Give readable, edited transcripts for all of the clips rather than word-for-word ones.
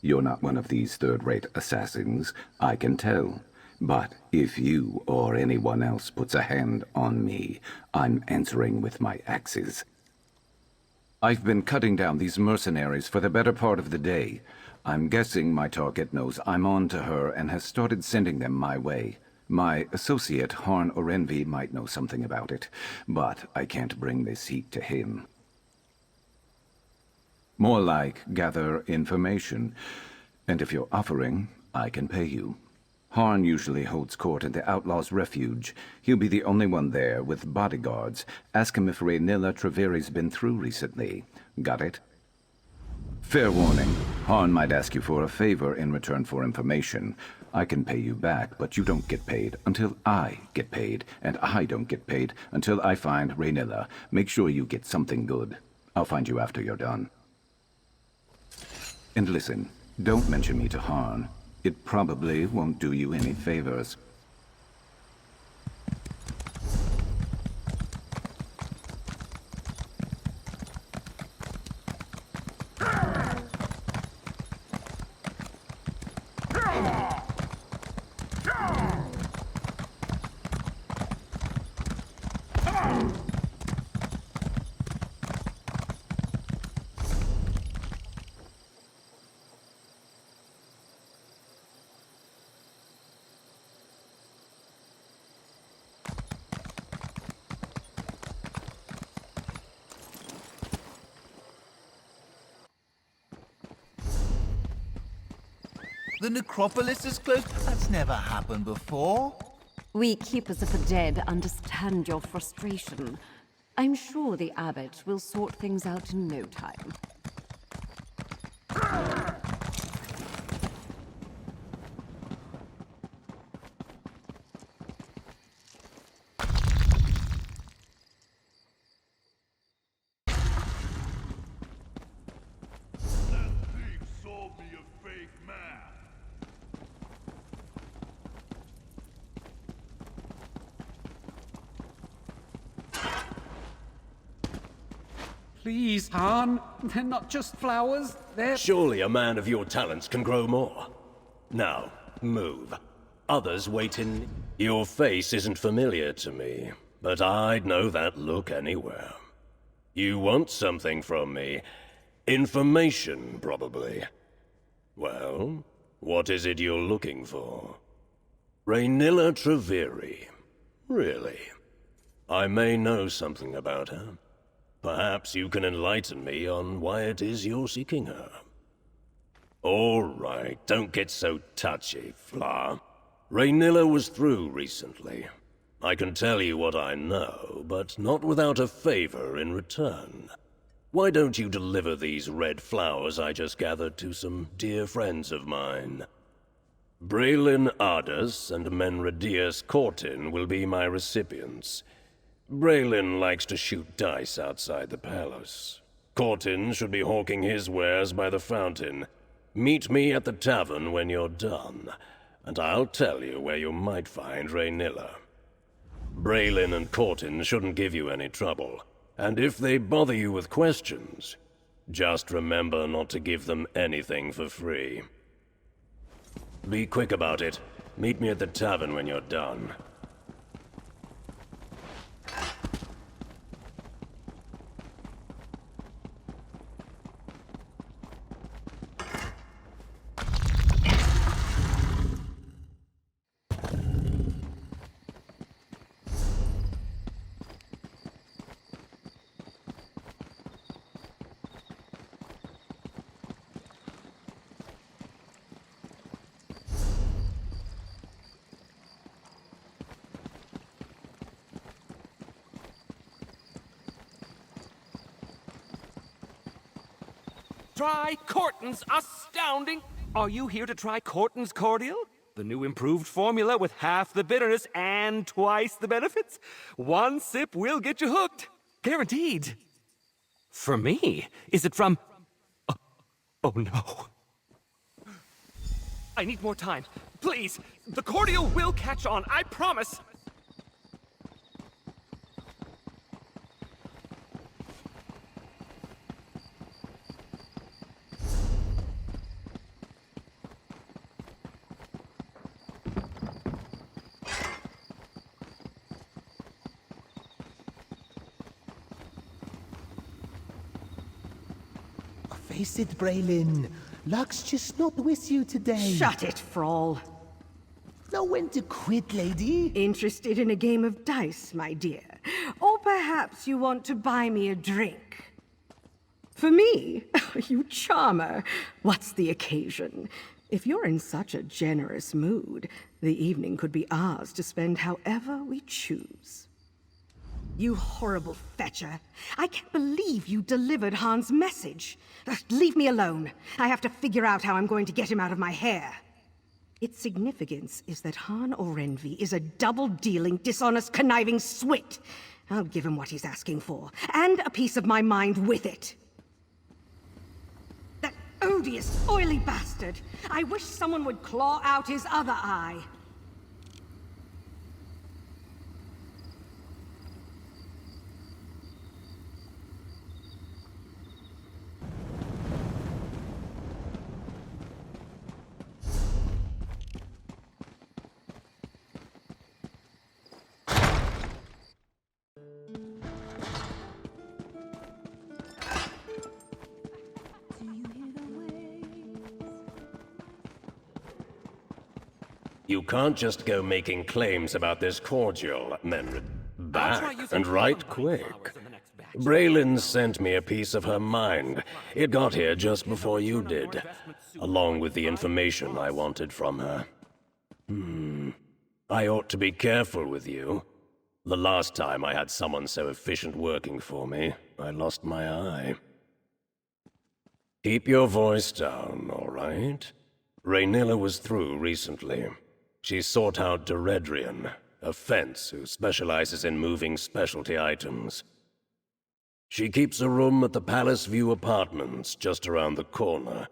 You're not one of these third-rate assassins, I can tell. But if you or anyone else puts a hand on me, I'm answering with my axes. I've been cutting down these mercenaries for the better part of the day. I'm guessing my target knows I'm on to her and has started sending them my way. My associate, Harn Orenvi, might know something about it, but I can't bring this heat to him. More like gather information. And if you're offering, I can pay you. Harn usually holds court at the Outlaw's Refuge. He'll be the only one there with bodyguards. Ask him if Raynilla Treveri's been through recently. Got it? Fair warning. Harn might ask you for a favor in return for information. I can pay you back, but you don't get paid until I get paid, and I don't get paid until I find Raynilla. Make sure you get something good. I'll find you after you're done. And listen, don't mention me to Harn. It probably won't do you any favors. The necropolis is closed? That's never happened before. We Keepers of the Dead understand your frustration. I'm sure the Abbot will sort things out in no time. Please, Han. They're not just flowers, they're... Surely a man of your talents can grow more. Now, move. Others wait in... Your face isn't familiar to me, but I'd know that look anywhere. You want something from me. Information, probably. Well, what is it you're looking for? Raynilla Treveri. Really? I may know something about her. Perhaps you can enlighten me on why it is you're seeking her. All right, don't get so touchy, Fla. Raynilla was through recently. I can tell you what I know, but not without a favor in return. Why don't you deliver these red flowers I just gathered to some dear friends of mine? Braylin Ardus and Menradius Cortin will be my recipients. Braylin likes to shoot dice outside the palace. Cortin should be hawking his wares by the fountain. Meet me at the tavern when you're done, and I'll tell you where you might find Raynilla. Braylin and Cortin shouldn't give you any trouble, and if they bother you with questions, just remember not to give them anything for free. Be quick about it. Meet me at the tavern when you're done. Try Corton's astounding... Are you here to try Corton's cordial? The new improved formula with half the bitterness and twice the benefits? One sip will get you hooked. Guaranteed. For me? Is it from... Oh no. I need more time. Please, the cordial will catch on, I promise. face it, Braylon. Luck's just not with you today. Shut it, Frawl. Know when to quit, lady. Interested in a game of dice, my dear? Or perhaps you want to buy me a drink? For me? You charmer. What's the occasion? If you're in such a generous mood, the evening could be ours to spend however we choose. You horrible fetcher. I can't believe you delivered Han's message. Leave me alone. I have to figure out how I'm going to get him out of my hair. Its significance is that Han Orenvi is a double-dealing, dishonest, conniving swit. I'll give him what he's asking for, and a piece of my mind with it. That odious, oily bastard! I wish someone would claw out his other eye. You can't just go making claims about this cordial, then back, and right quick. Braylon sent me a piece of her mind. It got here just before you did, along with the information I wanted from her. I ought to be careful with you. The last time I had someone so efficient working for me, I lost my eye. Keep your voice down, all right? Rhaenyra was through recently. She sought out Deredrian, a fence who specializes in moving specialty items. She keeps a room at the Palace View Apartments just around the corner.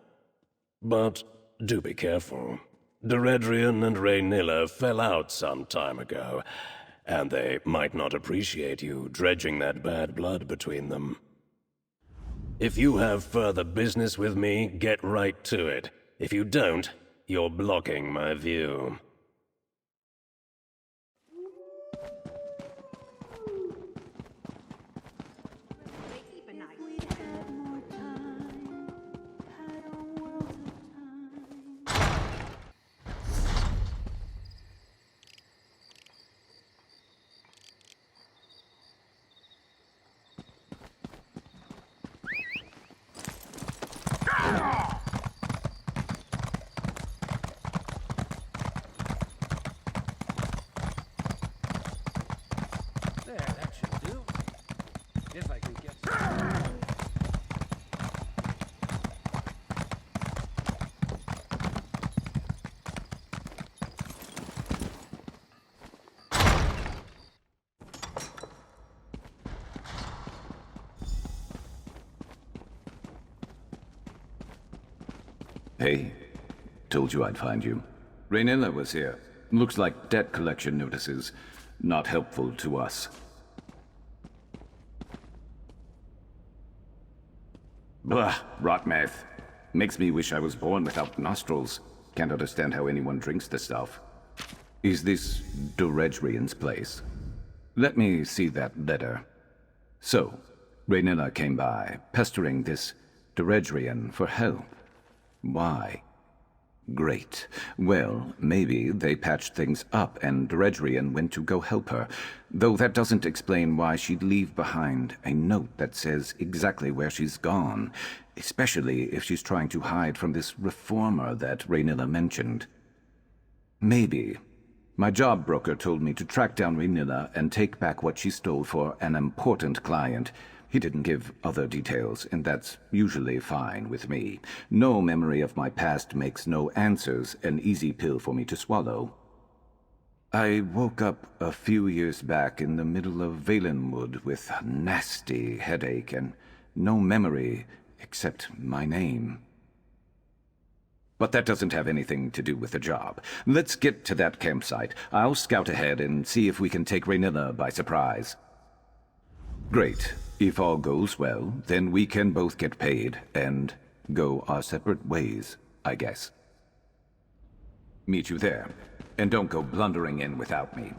But do be careful. Deredrian and Rhaenyra fell out some time ago, and they might not appreciate you dredging that bad blood between them. If you have further business with me, get right to it. If you don't, you're blocking my view. Hey, told you I'd find you. Rhaenyra was here. Looks like debt collection notices. Not helpful to us. Blah, rot mouth. Makes me wish I was born without nostrils. Can't understand how anyone drinks the stuff. Is this Deredrian's place? Let me see that letter. So, Rhaenyra came by, pestering this Deredrian for help. Why? Great. Well, maybe they patched things up and Deredrian went to go help her, though that doesn't explain why she'd leave behind a note that says exactly where she's gone, especially if she's trying to hide from this reformer that Rhaenyra mentioned. Maybe. My job broker told me to track down Rhaenyra and take back what she stole for an important client. He didn't give other details, and that's usually fine with me. No memory of my past makes no answers an easy pill for me to swallow. I woke up a few years back in the middle of Valenwood with a nasty headache and no memory except my name. But that doesn't have anything to do with the job. Let's get to that campsite. I'll scout ahead and see if we can take Rhaenyra by surprise. Great. If all goes well, then we can both get paid and go our separate ways, I guess. Meet you there. And don't go blundering in without me.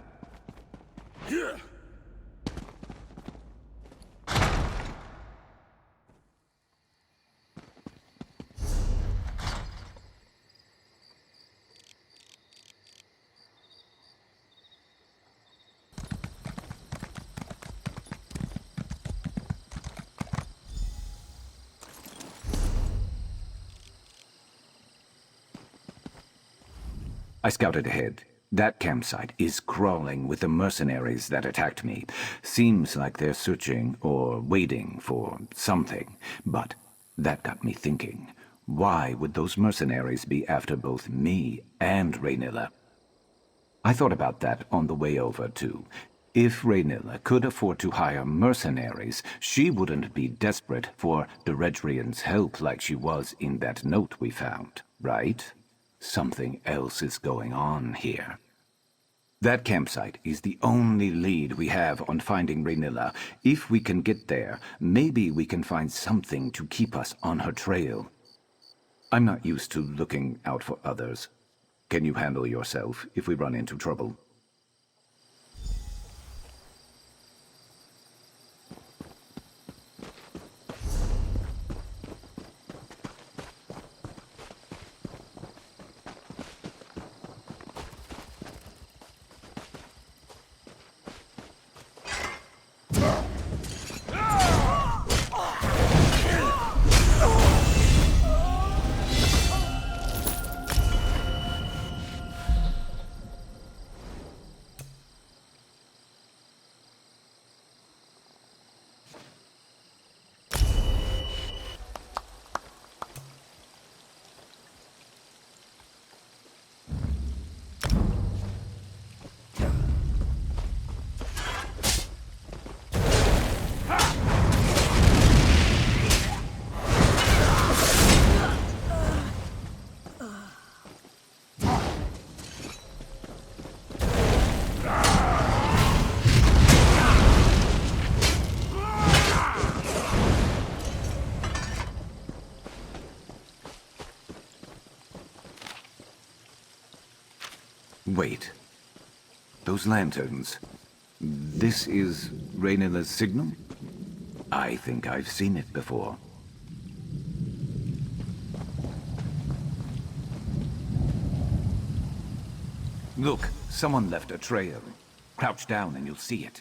I scouted ahead. That campsite is crawling with the mercenaries that attacked me. Seems like they're searching or waiting for something. But that got me thinking. Why would those mercenaries be after both me and Raynilla? I thought about that on the way over, too. If Raynilla could afford to hire mercenaries, she wouldn't be desperate for Deredrian's help like she was in that note we found, right? Something else is going on here. That campsite is the only lead we have on finding Raynilla. If we can get there, maybe we can find something to keep us on her trail. I'm not used to looking out for others. Can you handle yourself if we run into trouble? Wait. Those lanterns. This is Raynilla's signal? I think I've seen it before. Look, someone left a trail. Crouch down and you'll see it.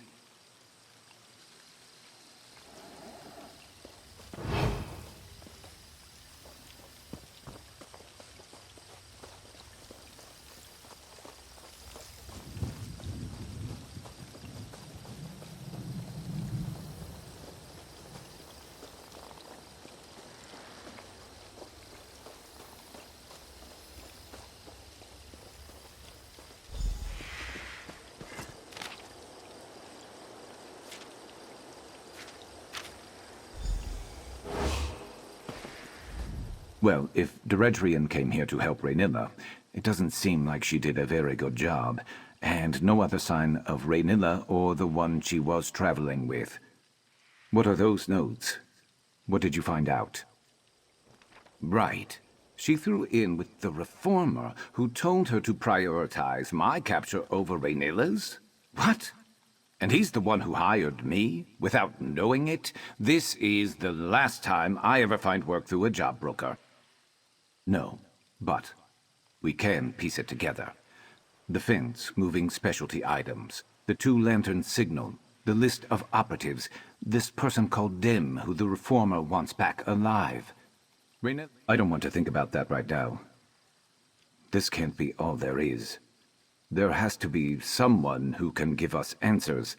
Well, if Deredrian came here to help Raynilla, it doesn't seem like she did a very good job, and no other sign of Raynilla or the one she was traveling with. What are those notes? What did you find out? Right. She threw in with the Reformer, who told her to prioritize my capture over Raynilla's? What? And he's the one who hired me, without knowing it? This is the last time I ever find work through a job broker. No, but we can piece it together. The fence moving specialty items, the two lantern signal, the list of operatives, this person called Dim who the Reformer wants back alive. Raynilla? I don't want to think about that right now. This can't be all there is. There has to be someone who can give us answers.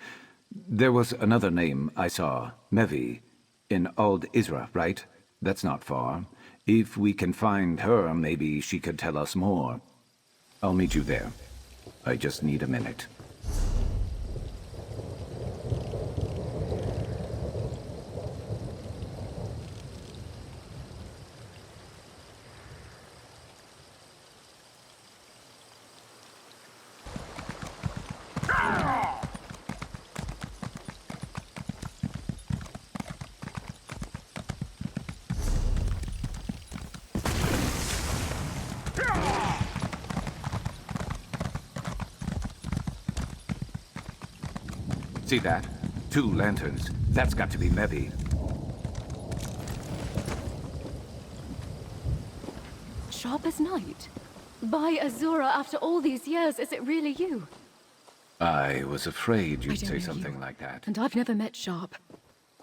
There was another name I saw, Mevi, in Ald Isra, right? That's not far. If we can find her, maybe she could tell us more. I'll meet you there. I just need a minute. See that? Two lanterns. That's got to be Mevi. Sharp as night. By Azura, after all these years, is it really you? I was afraid I you'd don't say know something you, like that. And I've never met Sharp.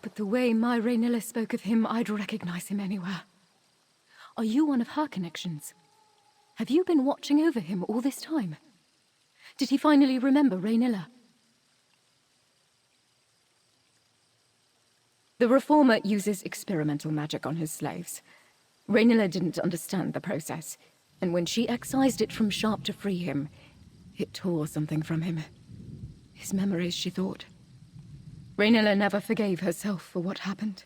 But the way my Raynilla spoke of him, I'd recognize him anywhere. Are you one of her connections? Have you been watching over him all this time? Did he finally remember Raynilla? The Reformer uses experimental magic on his slaves. Raynilla didn't understand the process, and when she excised it from Sharp to free him, it tore something from him. His memories, she thought. Raynilla never forgave herself for what happened.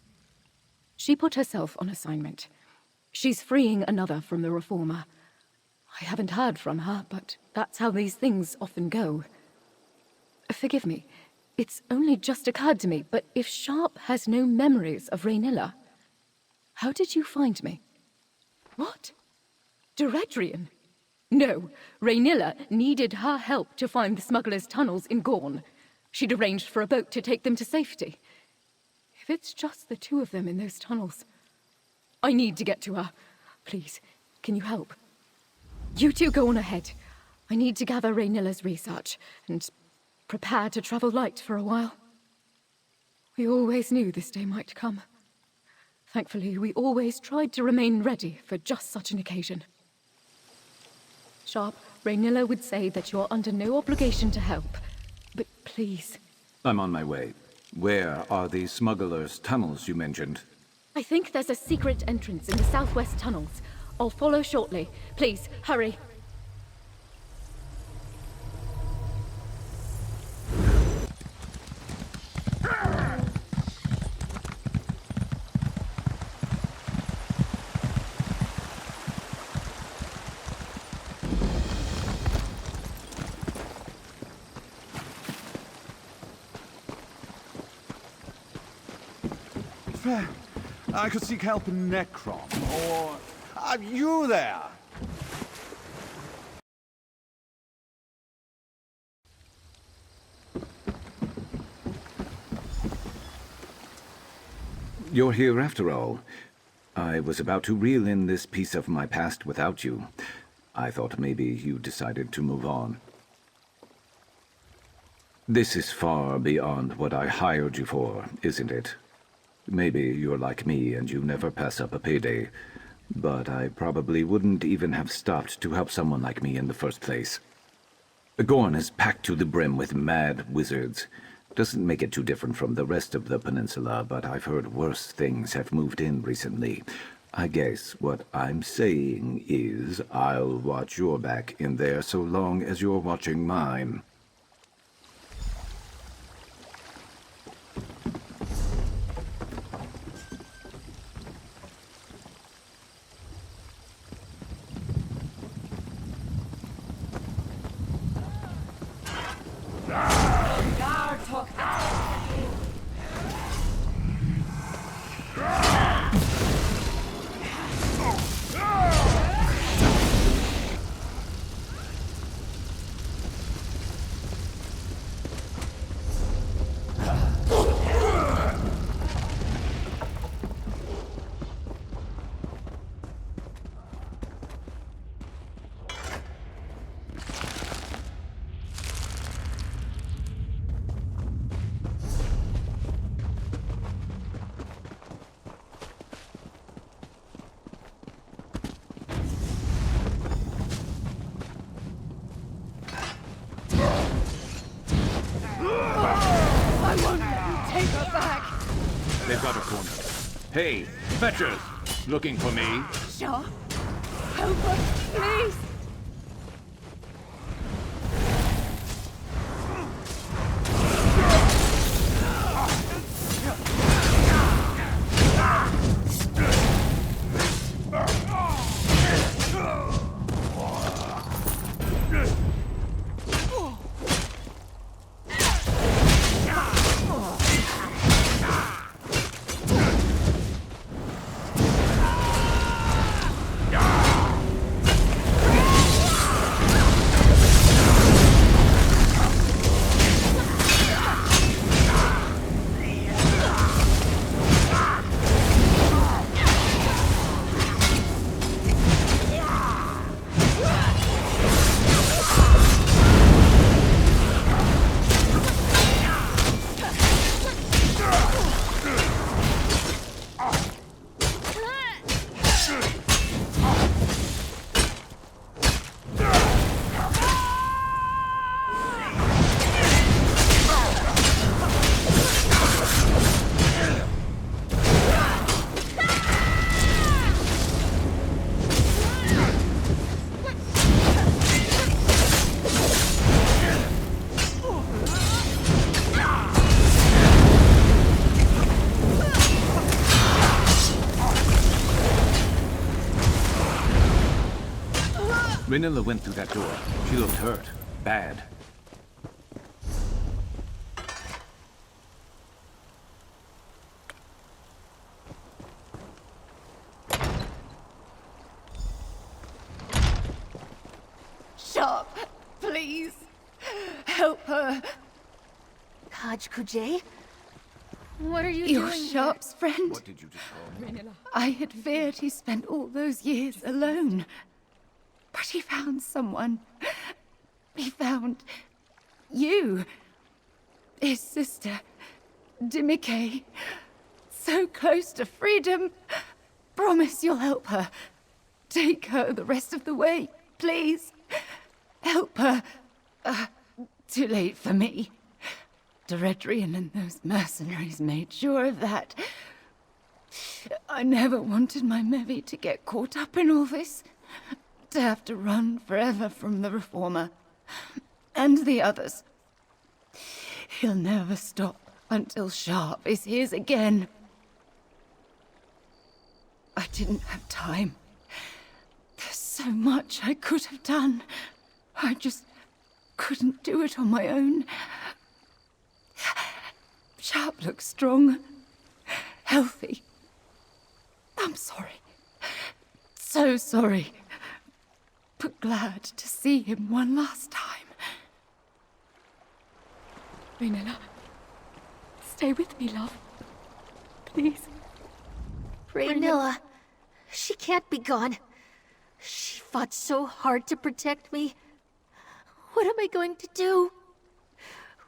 She put herself on assignment. She's freeing another from the Reformer. I haven't heard from her, but that's how these things often go. Forgive me. It's only just occurred to me, but if Sharp has no memories of Raynilla, how did you find me? What? Directrian? No, Raynilla needed her help to find the smugglers' tunnels in Gorn. She'd arranged for a boat to take them to safety. If it's just the two of them in those tunnels, I need to get to her. Please, can you help? You two go on ahead. I need to gather Raynilla's research and prepare to travel light for a while. We always knew this day might come. Thankfully, we always tried to remain ready for just such an occasion. Sharp, Raynilla would say that you're under no obligation to help, but please. I'm on my way. Where are the smugglers' tunnels you mentioned? I think there's a secret entrance in the southwest tunnels. I'll follow shortly. Please, hurry. I could seek help in Necrom, or... Are you there? You're here after all. I was about to reel in this piece of my past without you. I thought maybe you decided to move on. This is far beyond what I hired you for, isn't it? Maybe you're like me and you never pass up a payday, but I probably wouldn't even have stopped to help someone like me in the first place. Gorn is packed to the brim with mad wizards. Doesn't make it too different from the rest of the peninsula, but I've heard worse things have moved in recently. I guess what I'm saying is I'll watch your back in there so long as you're watching mine. They've got a corner. Hey, fetchers! Looking for me? Shaw, help us, please! Raynilla went through that door. She looked hurt. Bad. Sharp, please. Help her. Kujay? What are you You're doing Sharp's friend. What did you just call me? I had feared he spent all those years alone. But he found someone. He found you. His sister, Dimike. So close to freedom. Promise you'll help her. Take her the rest of the way, please. Help her. Too late for me. Deredrian and those mercenaries made sure of that. I never wanted my Mevi to get caught up in all this. To have to run forever from the Reformer. And the others. He'll never stop until Sharp is his again. I didn't have time. There's so much I could have done. I just couldn't do it on my own. Sharp looks strong, healthy. I'm sorry. So sorry. But glad to see him one last time. Raynilla, stay with me, love. Please. Raynilla. She can't be gone. She fought so hard to protect me. What am I going to do?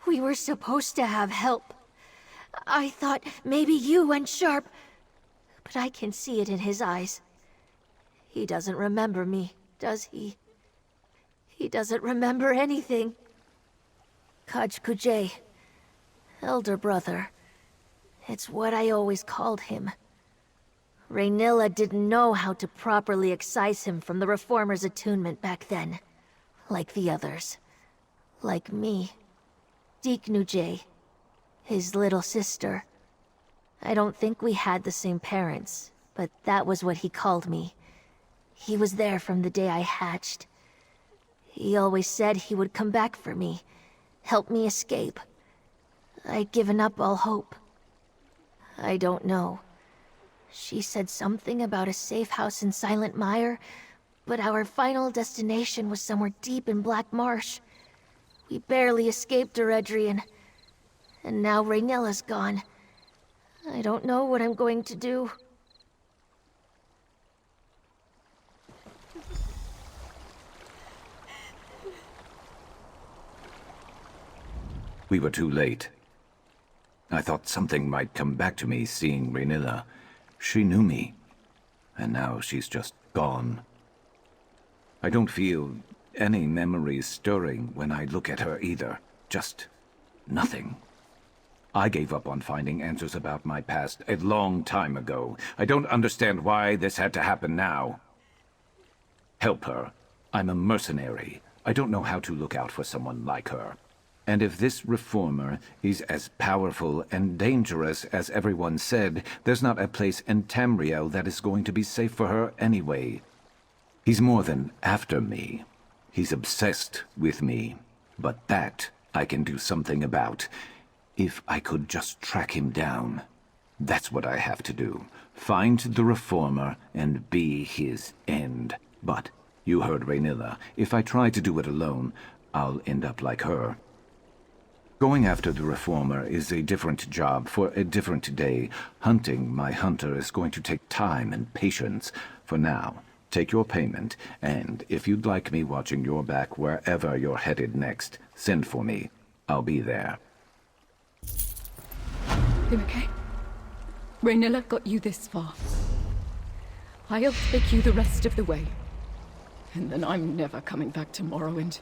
We were supposed to have help. I thought maybe you and Sharp, but I can see it in his eyes. He doesn't remember me, does he? He doesn't remember anything. Kujay, elder brother. It's what I always called him. Raynilla didn't know how to properly excise him from the Reformer's attunement back then. Like the others. Like me. Deeknujay. His little sister. I don't think we had the same parents, but that was what he called me. He was there from the day I hatched. He always said he would come back for me, help me escape. I'd given up all hope. I don't know. She said something about a safe house in Silent Mire, but our final destination was somewhere deep in Black Marsh. We barely escaped Deredrian. And now Raynilla's gone. I don't know what I'm going to do. We were too late. I thought something might come back to me seeing Raynilla. She knew me. And now she's just gone. I don't feel any memories stirring when I look at her either. Just nothing. I gave up on finding answers about my past a long time ago. I don't understand why this had to happen now. Help her. I'm a mercenary. I don't know how to look out for someone like her. And if this Reformer is as powerful and dangerous as everyone said, there's not a place in Tamriel that is going to be safe for her anyway. He's more than after me. He's obsessed with me. But that I can do something about. If I could just track him down. That's what I have to do. Find the Reformer and be his end. But, you heard Raynilla. If I try to do it alone, I'll end up like her. Going after the Reformer is a different job for a different day. Hunting my hunter is going to take time and patience. For now, take your payment, and if you'd like me watching your back wherever you're headed next, send for me. I'll be there. Dimike, Raynilla got you this far. I'll take you the rest of the way. And then I'm never coming back to Morrowind.